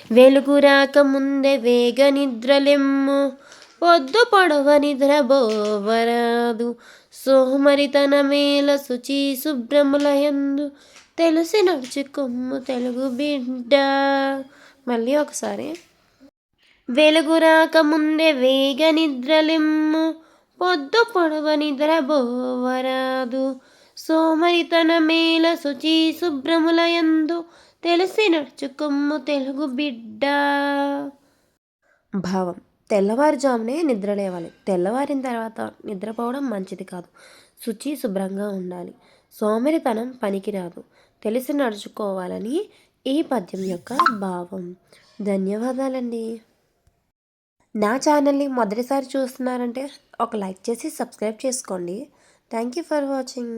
వెలుగు రాకముందే వేగ నిద్రలెమ్ము, పొద్దు పొడవ నిద్రబోవరాదు. సోమరితనమేల శుచి శుభ్రములయందు, తెలిసి నడుచుకొమ్ము తెలుగు బిడ్డ. మళ్ళీ ఒకసారి. వెలుగు రాకముందే వేగ నిద్రలెమ్ము, పొద్దు పొడవ నిద్రబోవరాదు. సోమరితనమేల శుచి శుభ్రములయందు, తెలిసి నడుచుకొమ్ము తెలుగు బిడ్డ. భావం: తెల్లవారుజామునే నిద్రలేవాలి. తెల్లవారిన తర్వాత నిద్రపోవడం మంచిది కాదు. శుచి శుభ్రంగా ఉండాలి. సోమరితనం పనికిరాదు. తెలిసి నడుచుకోవాలని ఈ పద్యం యొక్క భావం. ధన్యవాదాలండి. నా ఛానల్ని మొదటిసారి చూస్తున్నారంటే ఒక లైక్ చేసి సబ్స్క్రైబ్ చేసుకోండి. Thank you for watching.